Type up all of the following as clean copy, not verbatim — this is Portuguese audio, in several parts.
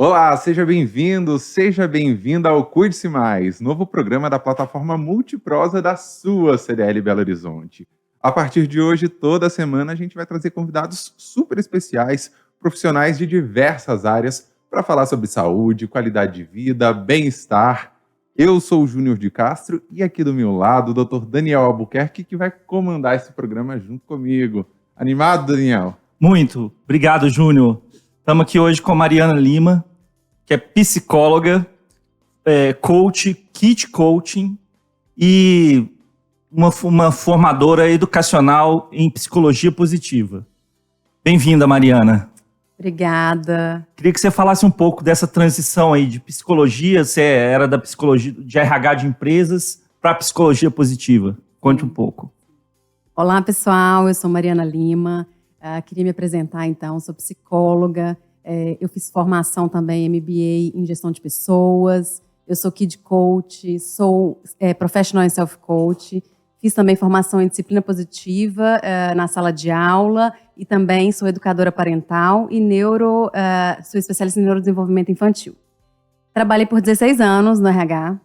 Olá, seja bem-vindo, seja bem-vinda ao Cuide-se Mais, novo programa da plataforma multiprosa da sua CDL Belo Horizonte. A partir de hoje, toda semana, a gente vai trazer convidados super especiais, profissionais de diversas áreas, para falar sobre saúde, qualidade de vida, bem-estar. Eu sou o Júnior de Castro e aqui do meu lado, o Dr. Daniel Albuquerque, que vai comandar esse programa junto comigo. Animado, Daniel? Muito. Obrigado, Júnior. Estamos aqui hoje com a Mariana Lima, que é psicóloga, coach, kit coaching e uma formadora educacional em psicologia positiva. Bem-vinda, Mariana. Obrigada. Queria que você falasse um pouco dessa transição aí de psicologia, você era da psicologia de RH de empresas para psicologia positiva. Conte um pouco. Olá, pessoal. Eu sou Mariana Lima. Queria me apresentar, então. Sou psicóloga. Eu fiz formação também, MBA em gestão de pessoas. Eu sou Kid Coach, sou Professional Self Coach. Fiz também formação em disciplina positiva na sala de aula e também sou educadora parental e sou especialista em neurodesenvolvimento infantil. Trabalhei por 16 anos no RH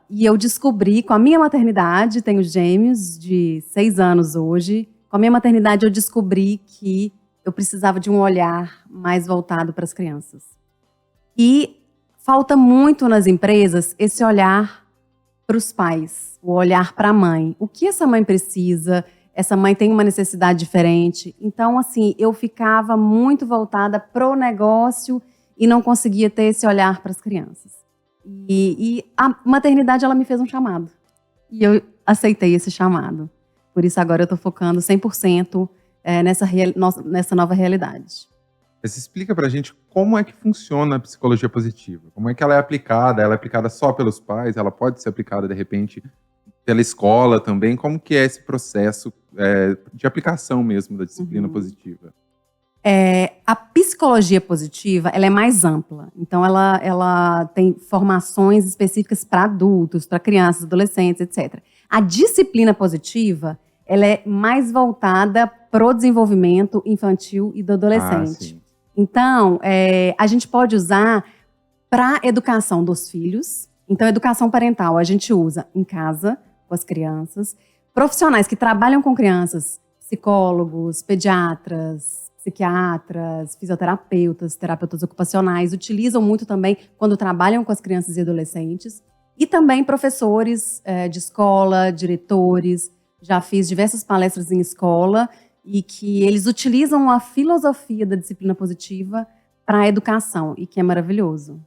e eu descobri com a minha maternidade, tenho gêmeos de 6 anos hoje, com a minha maternidade eu descobri que eu precisava de um olhar mais voltado para as crianças. E falta muito nas empresas esse olhar para os pais, o olhar para a mãe. O que essa mãe precisa? Essa mãe tem uma necessidade diferente. Então, assim, eu ficava muito voltada para o negócio e não conseguia ter esse olhar para as crianças. E a maternidade, ela me fez um chamado. E eu aceitei esse chamado. Por isso, agora eu estou focando 100% nessa nova realidade. Mas explica pra gente como é que funciona a psicologia positiva. Como é que ela é aplicada? Ela é aplicada só pelos pais? Ela pode ser aplicada, de repente, pela escola também? Como que é esse processo de aplicação mesmo da disciplina positiva? A psicologia positiva, ela é mais ampla. Então, ela tem formações específicas para adultos, para crianças, adolescentes, etc. A disciplina positiva, ela é mais voltada para o desenvolvimento infantil e do adolescente. Então, a gente pode usar para a educação dos filhos. Então, educação parental a gente usa em casa, com as crianças. Profissionais que trabalham com crianças, psicólogos, pediatras, psiquiatras, fisioterapeutas, terapeutas ocupacionais, utilizam muito também quando trabalham com as crianças e adolescentes. E também professores de escola, diretores. Já fiz diversas palestras em escola e que eles utilizam a filosofia da disciplina positiva para a educação, e que é maravilhoso.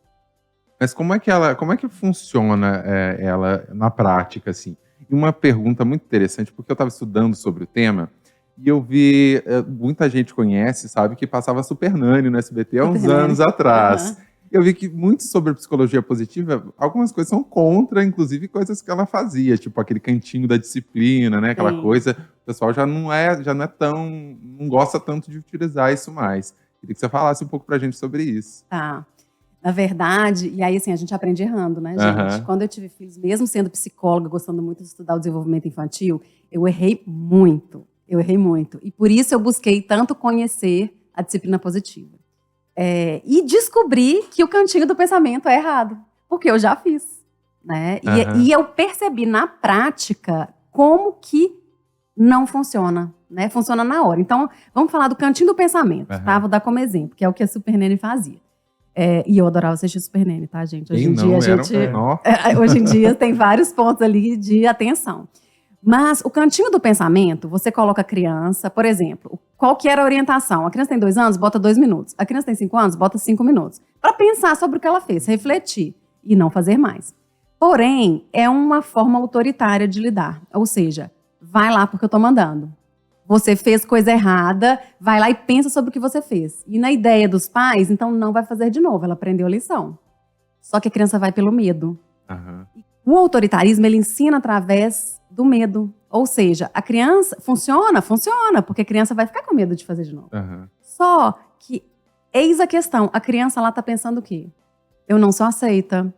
Mas como é que funciona ela na prática, assim? E uma pergunta muito interessante, porque eu estava estudando sobre o tema e eu vi, muita gente conhece, sabe, que passava Super Nani no SBT há uns anos atrás. Eu vi que muito sobre psicologia positiva, algumas coisas são contra, inclusive coisas que ela fazia, tipo aquele cantinho da disciplina, né? Aquela coisa, o pessoal já não gosta tanto de utilizar isso mais. Queria que você falasse um pouco pra gente sobre isso. Tá. Na verdade, e aí assim, a gente aprende errando, né, gente? Quando eu tive filhos, mesmo sendo psicóloga, gostando muito de estudar o desenvolvimento infantil, eu errei muito. E por isso eu busquei tanto conhecer a disciplina positiva. E descobri que o cantinho do pensamento é errado, porque eu já fiz, né? E eu percebi na prática como que não funciona, né? Funciona na hora. Então, vamos falar do cantinho do pensamento, tá? Vou dar como exemplo, que é o que a Super Nani fazia. E eu adorava assistir Super Nani, tá, gente? Hoje em dia tem vários pontos ali de atenção. Mas o cantinho do pensamento, você coloca a criança, por exemplo, qual que era a orientação? A criança tem 2 anos, bota 2 minutos. A criança tem 5 anos, bota 5 minutos. Para pensar sobre o que ela fez, refletir e não fazer mais. Porém, é uma forma autoritária de lidar. Ou seja, vai lá porque eu tô mandando. Você fez coisa errada, vai lá e pensa sobre o que você fez. E na ideia dos pais, então não vai fazer de novo, ela aprendeu a lição. Só que a criança vai pelo medo. O autoritarismo, ele ensina através do medo. Ou seja, a criança... Funciona, porque a criança vai ficar com medo de fazer de novo. Só que, eis a questão, a criança lá tá pensando o quê? Eu não sou aceita,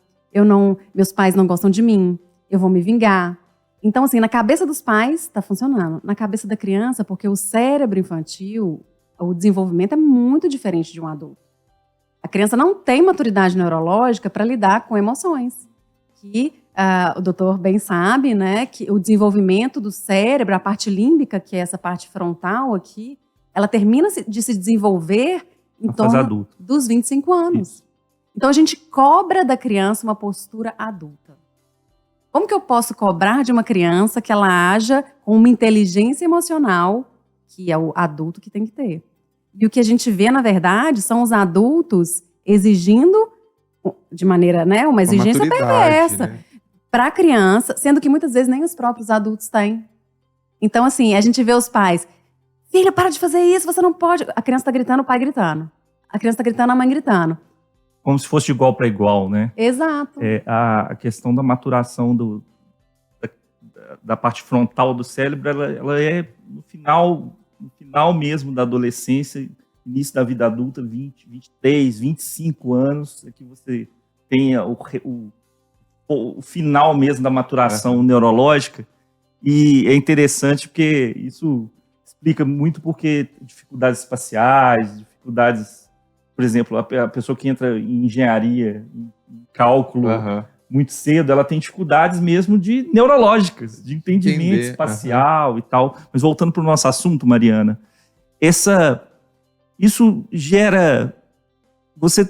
meus pais não gostam de mim, eu vou me vingar. Então, assim, na cabeça dos pais tá funcionando. Na cabeça da criança, porque o cérebro infantil, o desenvolvimento é muito diferente de um adulto. A criança não tem maturidade neurológica para lidar com emoções. Que o doutor bem sabe, né, que o desenvolvimento do cérebro, a parte límbica, que é essa parte frontal aqui, ela termina de se desenvolver em torno dos 25 anos. Isso. Então, a gente cobra da criança uma postura adulta. Como que eu posso cobrar de uma criança que ela haja com uma inteligência emocional, que é o adulto que tem que ter? E o que a gente vê, na verdade, são os adultos exigindo, de maneira, né, uma exigência perversa, né, para a criança, sendo que muitas vezes nem os próprios adultos têm. Então, assim, a gente vê os pais, filha, para de fazer isso, você não pode. A criança está gritando, o pai gritando. A criança está gritando, a mãe gritando. Como se fosse de igual para igual, né? Exato. A questão da maturação da parte frontal do cérebro, ela é no final mesmo da adolescência, início da vida adulta, 20, 23, 25 anos, é que você tenha o final mesmo da maturação neurológica. E é interessante porque isso explica muito porque dificuldades espaciais, dificuldades, por exemplo, a pessoa que entra em engenharia, em cálculo, muito cedo, ela tem dificuldades mesmo neurológicas, de entendimento espacial e tal. Mas voltando para o nosso assunto, Mariana, isso gera... Você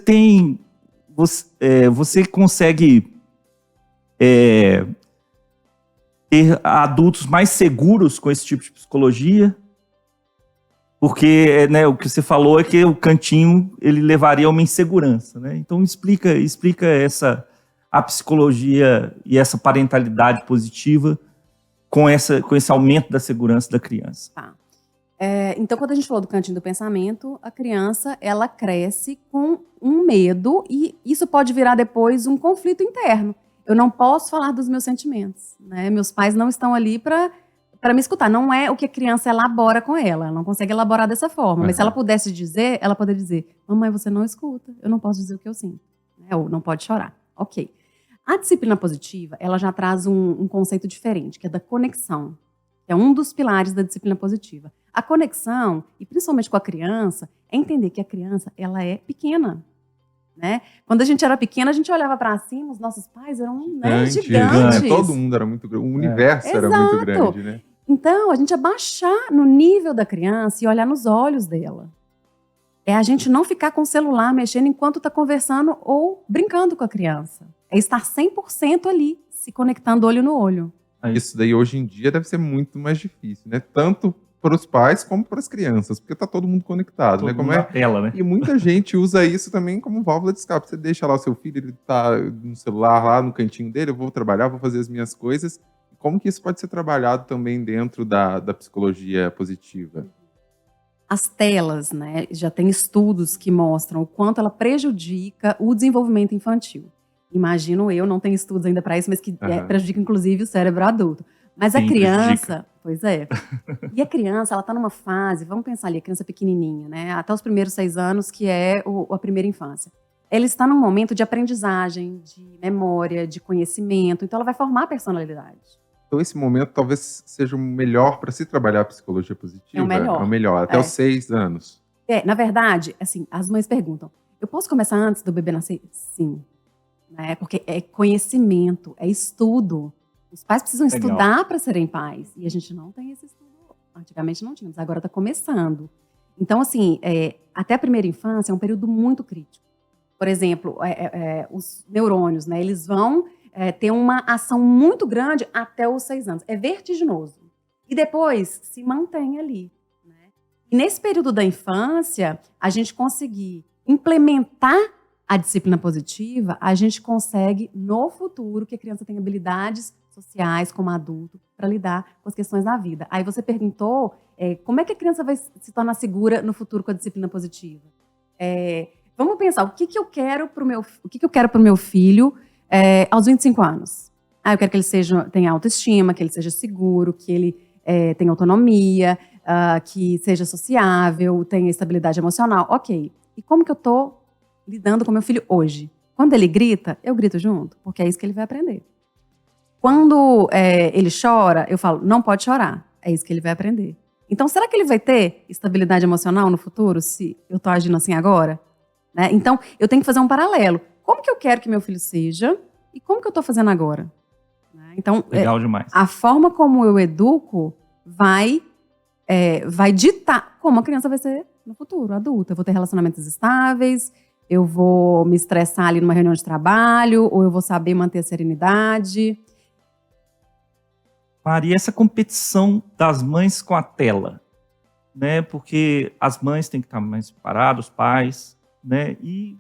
consegue ter adultos mais seguros com esse tipo de psicologia? Porque, né, o que você falou é que o cantinho ele levaria a uma insegurança, né? Então explica a psicologia e essa parentalidade positiva com esse aumento da segurança da criança. Tá. Então, quando a gente falou do cantinho do pensamento, a criança ela cresce com um medo e isso pode virar depois um conflito interno. Eu não posso falar dos meus sentimentos, né? Meus pais não estão ali para me escutar. Não é o que a criança elabora com ela não consegue elaborar dessa forma. Mas se ela pudesse dizer, ela poderia dizer, mamãe, você não escuta, eu não posso dizer o que eu sinto. Né? Ou não pode chorar. Ok. A disciplina positiva, ela já traz um conceito diferente, que é da conexão. É um dos pilares da disciplina positiva. A conexão, e principalmente com a criança, é entender que a criança ela é pequena. Né? Quando a gente era pequena, a gente olhava para cima, os nossos pais eram gigantes. Todo mundo era muito grande, o universo era muito grande. Né? Então, a gente abaixar no nível da criança e olhar nos olhos dela. É a gente não ficar com o celular mexendo enquanto está conversando ou brincando com a criança. É estar 100% ali, se conectando olho no olho. Isso daí hoje em dia deve ser muito mais difícil, né? Tanto para os pais como para as crianças, porque tá todo mundo conectado, todo né? Como na tela, né? E muita gente usa isso também como válvula de escape. Você deixa lá o seu filho, ele tá no celular lá no cantinho dele, eu vou trabalhar, vou fazer as minhas coisas. Como que isso pode ser trabalhado também dentro da psicologia positiva? As telas, né? Já tem estudos que mostram o quanto ela prejudica o desenvolvimento infantil. Imagino eu, não tenho estudos ainda para isso, mas que prejudica inclusive o cérebro adulto. Mas a criança, pois é. E a criança, ela está numa fase, vamos pensar ali, a criança pequenininha, né? Até os primeiros 6 anos, que é a primeira infância. Ela está num momento de aprendizagem, de memória, de conhecimento. Então, ela vai formar a personalidade. Então, esse momento talvez seja o melhor para se trabalhar a psicologia positiva? É o melhor. É o melhor, até os 6 anos. Na verdade, assim, as mães perguntam, eu posso começar antes do bebê nascer? Sim. Né? Porque é conhecimento, é estudo. Os pais precisam estudar para serem pais. E a gente não tem esse estudo. Antigamente não tínhamos, agora está começando. Então, assim, até a primeira infância é um período muito crítico. Por exemplo, os neurônios, né, eles vão ter uma ação muito grande até os 6 anos. É vertiginoso. E depois se mantém ali. Né? E nesse período da infância, a gente conseguir implementar a disciplina positiva, a gente consegue, no futuro, que a criança tenha habilidades sociais como adulto para lidar com as questões da vida. Aí você perguntou como é que a criança vai se tornar segura no futuro com a disciplina positiva. Vamos pensar, o que eu quero para o meu filho aos 25 anos? Eu quero que ele tenha autoestima, que ele seja seguro, que ele tenha autonomia, que seja sociável, tenha estabilidade emocional. Ok. E como que eu estou lidando com meu filho hoje? Quando ele grita, eu grito junto, porque é isso que ele vai aprender. Quando ele chora, eu falo, não pode chorar. É isso que ele vai aprender. Então, será que ele vai ter estabilidade emocional no futuro, se eu estou agindo assim agora? né? Então, eu tenho que fazer um paralelo. Como que eu quero que meu filho seja e como que eu estou fazendo agora? Né? Então, Legal demais. A forma como eu educo vai ditar como a criança vai ser no futuro, adulta. Eu vou ter relacionamentos estáveis, eu vou me estressar ali numa reunião de trabalho, ou eu vou saber manter a serenidade. Maria, essa competição das mães com a tela, né? Porque as mães têm que estar mais preparadas, os pais, né? E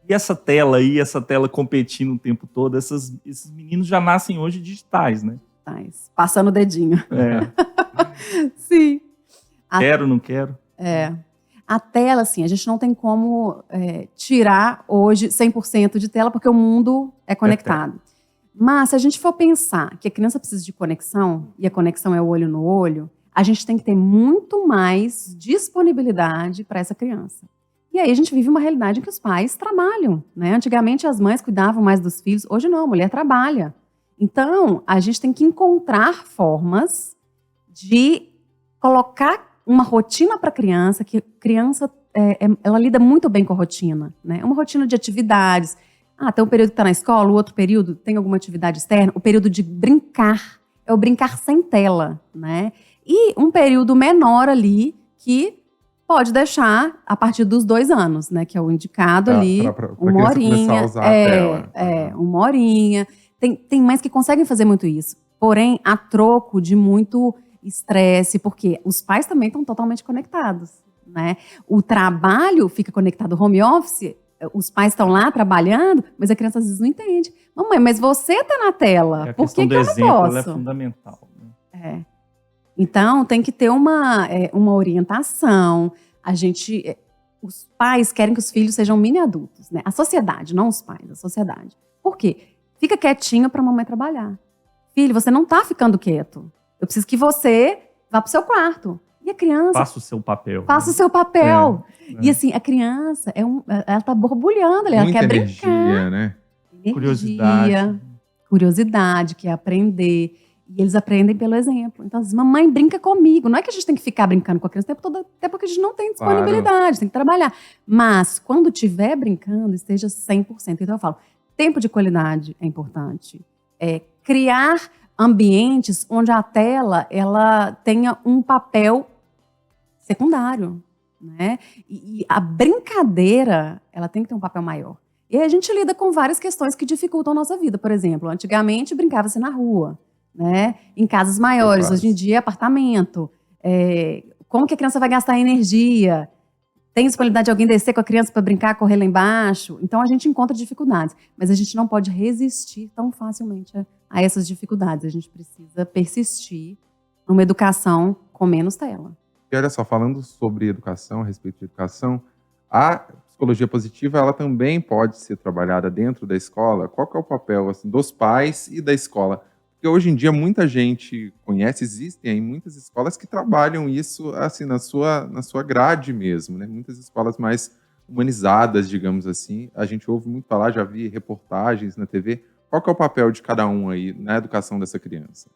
essa tela aí, essa tela competindo o tempo todo, esses meninos já nascem hoje digitais, né? Passando o dedinho. Sim. Quero, não quero. A tela, assim, a gente não tem como tirar hoje 100% de tela, porque o mundo é conectado. Mas se a gente for pensar que a criança precisa de conexão, e a conexão é o olho no olho, a gente tem que ter muito mais disponibilidade para essa criança. E aí a gente vive uma realidade em que os pais trabalham, né? Antigamente as mães cuidavam mais dos filhos, hoje não, a mulher trabalha. Então, a gente tem que encontrar formas de colocar uma rotina para a criança, que a criança ela lida muito bem com a rotina, né? Uma rotina de atividades. Tem um período que está na escola, o outro período tem alguma atividade externa. O período de brincar é o brincar sem tela, né? E um período menor ali que pode deixar a partir dos 2 anos, né? Que é o indicado ali, uma horinha. A usar a tela. Uma horinha. Tem mães que conseguem fazer muito isso. Porém, a troco de muito estresse, porque os pais também estão totalmente conectados, né? O trabalho fica conectado, o home office, os pais estão lá trabalhando, mas a criança às vezes não entende. Mamãe, mas você está na tela, por que eu não posso? Ela é fundamental. Né? Então, tem que ter uma orientação. Os pais querem que os filhos sejam mini adultos, né? A sociedade, não os pais, a sociedade. Por quê? Fica quietinho para a mamãe trabalhar. Filho, você não está ficando quieto. Eu preciso que você vá para o seu quarto. E a criança... Faça o seu papel. Faça o seu papel. E assim, a criança, ela tá borbulhando, ela quer energia, brincar. Né? Curiosidade, quer aprender. E eles aprendem pelo exemplo. Então, mamãe, brinca comigo. Não é que a gente tem que ficar brincando com a criança o tempo todo, até porque a gente não tem disponibilidade, tem que trabalhar. Mas, quando estiver brincando, esteja 100%. Então, eu falo, tempo de qualidade é importante. Criar ambientes onde a tela ela tenha um papel secundário, né? E a brincadeira ela tem que ter um papel maior. E aí a gente lida com várias questões que dificultam a nossa vida. Por exemplo, antigamente brincava-se na rua, né? Em casas maiores, hoje em dia é apartamento. Como que a criança vai gastar energia? Tem disponibilidade de alguém descer com a criança para brincar, correr lá embaixo? Então, a gente encontra dificuldades. Mas a gente não pode resistir tão facilmente a essas dificuldades. A gente precisa persistir numa educação com menos tela. E olha só, falando sobre educação, a respeito de educação, a psicologia positiva, ela também pode ser trabalhada dentro da escola. Qual que é o papel assim, dos pais e da escola? Porque hoje em dia muita gente conhece, existem aí muitas escolas que trabalham isso assim na sua grade mesmo, né? Muitas escolas mais humanizadas, digamos assim. A gente ouve muito falar, já vi reportagens na TV. Qual que é o papel de cada um aí na educação dessa criança?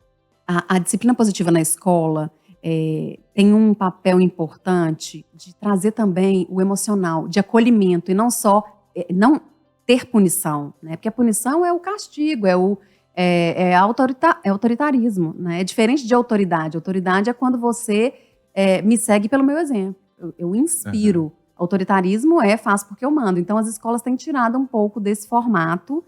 A disciplina positiva na escola tem um papel importante de trazer também o emocional, de acolhimento, e não só não ter punição, né? Porque a punição é o castigo, é autoritarismo, né? É diferente de autoridade. Autoridade é quando você me segue pelo meu exemplo. Eu inspiro. Uhum. Autoritarismo faço porque eu mando. Então, as escolas têm tirado um pouco desse formato.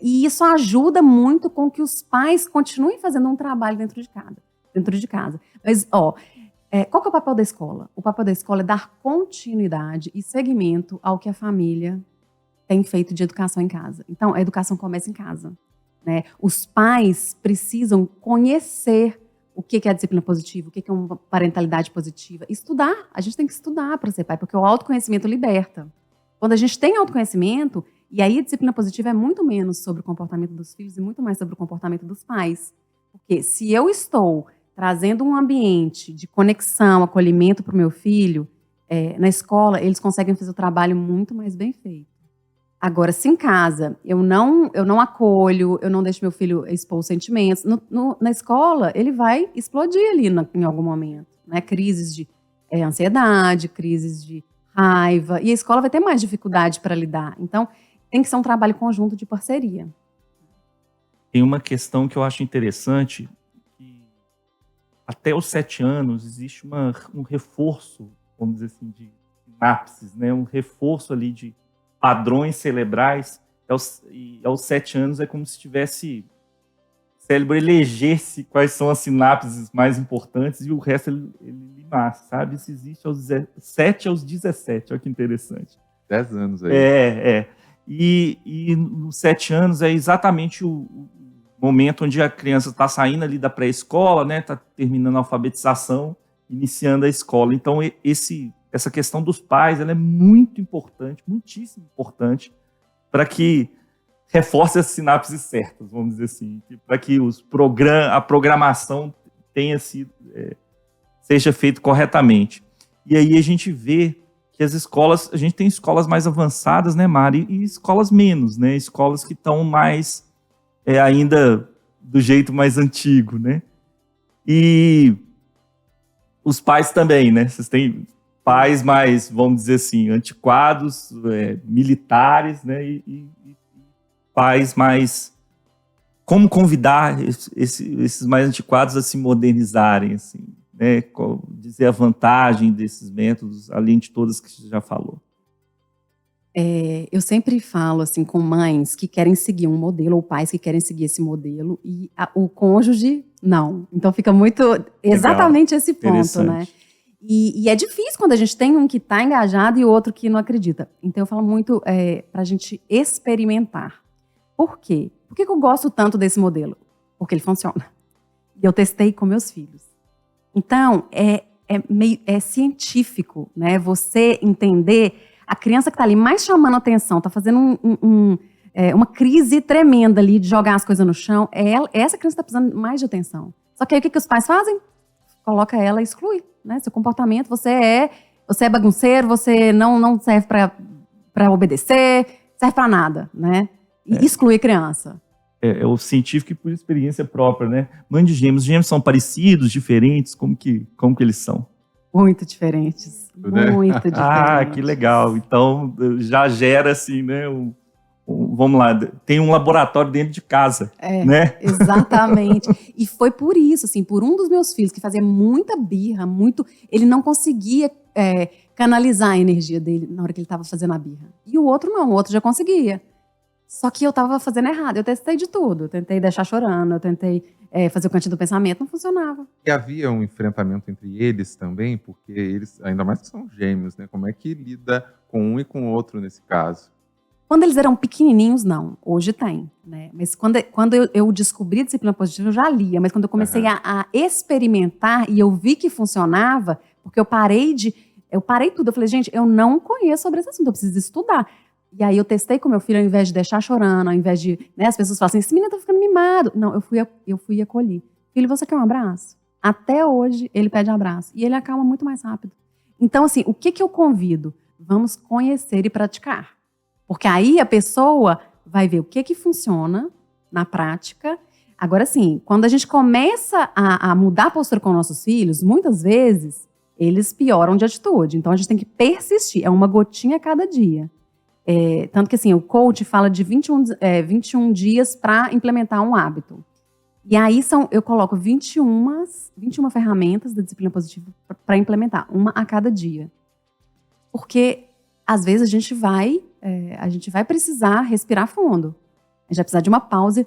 E isso ajuda muito com que os pais continuem fazendo um trabalho dentro de casa. Mas, qual que é o papel da escola? O papel da escola é dar continuidade e seguimento ao que a família tem feito de educação em casa. Então, a educação começa em casa. Né? Os pais precisam conhecer o que é a disciplina positiva, o que é uma parentalidade positiva. Estudar, a gente tem que estudar para ser pai, porque o autoconhecimento liberta. Quando a gente tem autoconhecimento, e aí a disciplina positiva é muito menos sobre o comportamento dos filhos e muito mais sobre o comportamento dos pais. Porque se eu estou trazendo um ambiente de conexão, acolhimento para o meu filho, na escola, eles conseguem fazer o trabalho muito mais bem feito. Agora, se em casa eu não acolho, eu não deixo meu filho expor os sentimentos, na escola ele vai explodir ali em algum momento. Né? Crises de ansiedade, crises de raiva, e a escola vai ter mais dificuldade para lidar. Então, tem que ser um trabalho conjunto de parceria. Tem uma questão que eu acho interessante, que até os 7 anos existe um reforço, vamos dizer assim, de sinapses, né? Um reforço ali de padrões cerebrais, e aos 7 anos é como se tivesse o cérebro elegesse quais são as sinapses mais importantes e o resto ele limasse, sabe? Isso existe aos 7 aos 17, olha que interessante. 10 anos aí. E nos 7 anos é exatamente o momento onde a criança está saindo ali da pré-escola, né? Está terminando a alfabetização, iniciando a escola. Então, essa questão dos pais ela é muito importante, muitíssimo importante, para que reforce as sinapses certas, vamos dizer assim, para que a programação seja feita corretamente. E aí a gente vê que as escolas, a gente tem escolas mais avançadas, né, Mari, e escolas menos, né, escolas que estão mais ainda do jeito mais antigo, né, e os pais também, né, vocês têm pais mais, vamos dizer assim, antiquados, militares, né, e pais mais... Como convidar esses mais antiquados a se modernizarem, assim, né? Dizer a vantagem desses métodos, além de todas que você já falou. Eu sempre falo assim com mães que querem seguir um modelo, ou pais que querem seguir esse modelo, e o cônjuge não. Então fica muito exatamente esse ponto, né? E é difícil quando a gente tem um que está engajado e o outro que não acredita. Então eu falo muito para a gente experimentar. Por quê? Por que eu gosto tanto desse modelo? Porque ele funciona. E eu testei com meus filhos. Então, é científico, né? Você entender a criança que está ali mais chamando a atenção, está fazendo uma crise tremenda ali de jogar as coisas no chão. Essa criança está precisando mais de atenção. Só que aí o que os pais fazem? Coloca ela e exclui, né? Seu comportamento, você é bagunceiro, você não serve para obedecer, serve para nada, né? E exclui a criança. É o científico e por experiência própria, né? Mãe de gêmeos. Os gêmeos são parecidos, diferentes? Como que eles são? Muito diferentes. Muito diferentes. Ah, que legal. Então, já gera assim, né? Vamos lá, tem um laboratório dentro de casa, né? Exatamente. E foi por isso, assim, por um dos meus filhos que fazia muita birra, ele não conseguia canalizar a energia dele na hora que ele estava fazendo a birra. E o outro não, o outro já conseguia. Só que eu estava fazendo errado. Eu testei de tudo. Eu tentei deixar chorando, eu tentei fazer o cantinho do pensamento, não funcionava. E havia um enfrentamento entre eles também, porque eles, ainda mais que são gêmeos, né? Como é que lida com um e com o outro nesse caso? Quando eles eram pequenininhos, não. Hoje tem, né? Mas quando eu descobri a disciplina positiva, eu já lia. Mas quando eu comecei a experimentar e eu vi que funcionava, porque eu parei tudo. Eu falei, gente, eu não conheço sobre esse assunto, eu preciso estudar. E aí eu testei com meu filho, ao invés de deixar chorando, ao invés de... Né, as pessoas falam assim, esse menino tá ficando mimado. Não, eu fui acolher. Filho, você quer um abraço? Até hoje, ele pede abraço. E ele acalma muito mais rápido. Então, assim, o que eu convido? Vamos conhecer e praticar. Porque aí a pessoa vai ver o que funciona na prática. Agora, sim, quando a gente começa a mudar a postura com nossos filhos, muitas vezes, eles pioram de atitude. Então, a gente tem que persistir. É uma gotinha a cada dia. Tanto que assim, o coach fala de 21 dias para implementar um hábito. E aí eu coloco 21 ferramentas da disciplina positiva para implementar, uma a cada dia. Porque às vezes a gente vai precisar respirar fundo. A gente vai precisar de uma pausa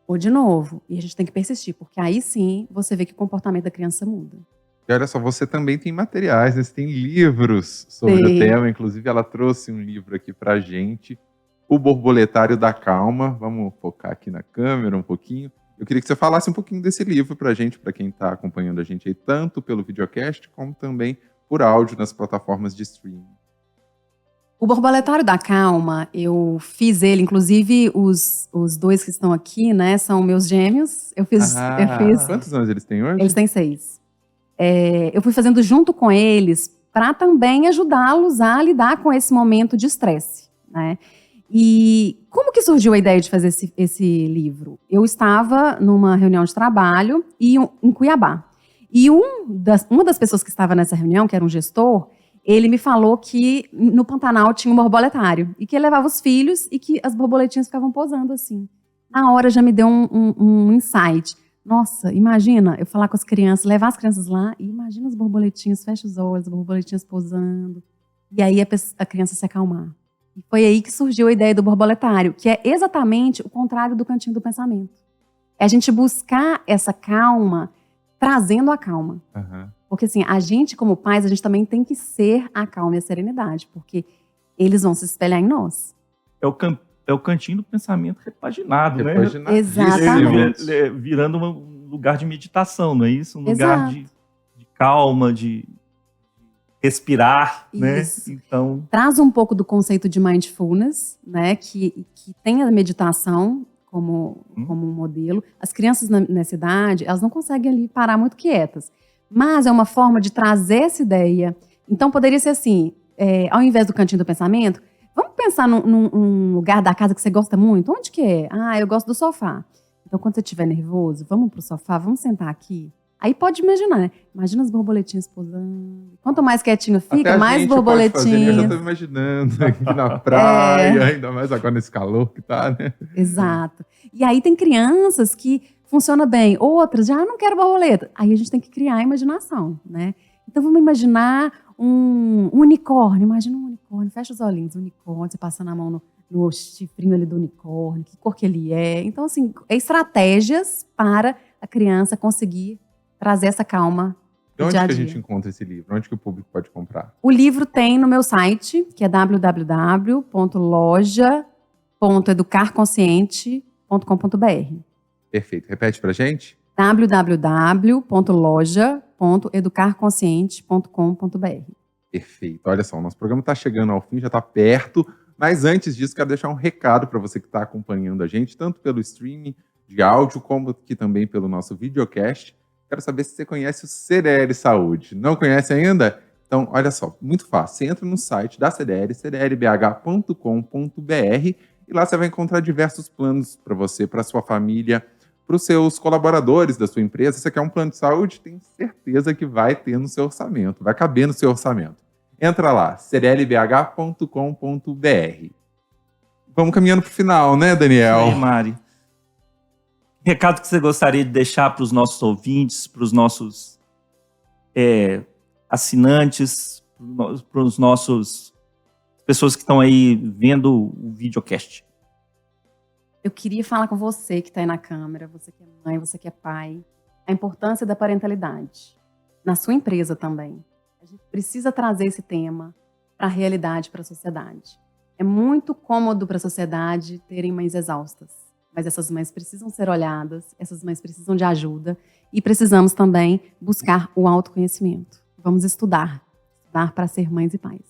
ou de novo. E a gente tem que persistir, porque aí sim você vê que o comportamento da criança muda. E olha só, você também tem materiais, né? Você tem livros sobre o tema. Inclusive, ela trouxe um livro aqui pra gente, O Borboletário da Calma. Vamos focar aqui na câmera um pouquinho. Eu queria que você falasse um pouquinho desse livro pra gente, pra quem tá acompanhando a gente aí, tanto pelo videocast, como também por áudio nas plataformas de streaming. O Borboletário da Calma, eu fiz ele, inclusive os dois que estão aqui, né, são meus gêmeos. Eu fiz. Quantos anos eles têm hoje? Eles têm 6. Eu fui fazendo junto com eles para também ajudá-los a lidar com esse momento de estresse, né? E como que surgiu a ideia de fazer esse livro? Eu estava numa reunião de trabalho em Cuiabá. E uma das pessoas que estava nessa reunião, que era um gestor, ele me falou que no Pantanal tinha um borboletário e que ele levava os filhos e que as borboletinhas ficavam posando assim. Na hora já me deu um insight. Nossa, imagina eu falar com as crianças, levar as crianças lá e imagina as borboletinhas, fecha os olhos, as borboletinhas posando. E aí a criança se acalmar. E foi aí que surgiu a ideia do borboletário, que é exatamente o contrário do cantinho do pensamento. É a gente buscar essa calma, trazendo a calma. Uhum. Porque assim, a gente como pais, a gente também tem que ser a calma e a serenidade, porque eles vão se espelhar em nós. É o cantinho do pensamento repaginado, né? Exatamente. Virando um lugar de meditação, não é isso? Um lugar de calma, de respirar, isso. Né? Então, traz um pouco do conceito de mindfulness, né? Que tem a meditação como um modelo. As crianças nessa idade, elas não conseguem ali parar muito quietas. Mas é uma forma de trazer essa ideia. Então, poderia ser assim, ao invés do cantinho do pensamento, vamos pensar num lugar da casa que você gosta muito. Onde que é? Ah, eu gosto do sofá. Então, quando você estiver nervoso, vamos pro sofá, vamos sentar aqui. Aí pode imaginar, né? Imagina as borboletinhas posando. Quanto mais quietinho fica, mais borboletinhas. Eu já tô imaginando aqui na praia, ainda mais agora nesse calor que tá, né? Exato. E aí tem crianças que funciona bem, outras já não quero borboleta. Aí a gente tem que criar a imaginação, né? Então vamos imaginar um unicórnio. Imagina um unicórnio, fecha os olhinhos, um unicórnio, você passando a mão no chifrinho ali do unicórnio, que cor que ele é. Então, assim, estratégias para a criança conseguir trazer essa calma no dia a dia. Onde que a gente encontra esse livro? Onde que o público pode comprar? O livro tem no meu site, que é www.loja.educarconsciente.com.br. Perfeito. Repete pra gente. www.loja.educarconsciente.com.br. Perfeito. Olha só, o nosso programa está chegando ao fim, já está perto, mas antes disso, quero deixar um recado para você que está acompanhando a gente, tanto pelo streaming de áudio, como aqui também pelo nosso videocast. Quero saber se você conhece o CDL Saúde. Não conhece ainda? Então, olha só, muito fácil. Você entra no site da CDL, cdlbh.com.br, e lá você vai encontrar diversos planos para você, para sua família, para os seus colaboradores da sua empresa. Se você quer um plano de saúde, tem certeza que vai ter no seu orçamento, vai caber no seu orçamento. Entra lá, cdlbh.com.br. Vamos caminhando para o final, né, Daniel? Aí, Mari. Recado que você gostaria de deixar para os nossos ouvintes, para os nossos assinantes, para os nossos pessoas que estão aí vendo o videocast? Eu queria falar com você que está aí na câmera, você que é mãe, você que é pai, a importância da parentalidade. Na sua empresa também. A gente precisa trazer esse tema para a realidade, para a sociedade. É muito cômodo para a sociedade terem mães exaustas. Mas essas mães precisam ser olhadas, essas mães precisam de ajuda e precisamos também buscar o autoconhecimento. Vamos estudar para ser mães e pais.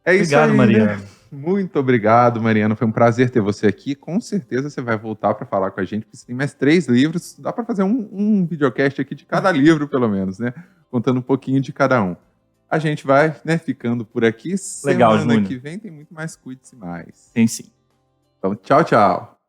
É isso aí, Mariana. Né? Muito obrigado, Mariana. Foi um prazer ter você aqui. Com certeza você vai voltar para falar com a gente, porque você tem mais 3 livros. Dá para fazer um videocast aqui de cada livro, pelo menos, né? Contando um pouquinho de cada um. A gente vai, né, ficando por aqui. Legal, Semana Júnior. que vem tem muito mais Cuide-se Mais. Tem sim. Então, tchau, tchau.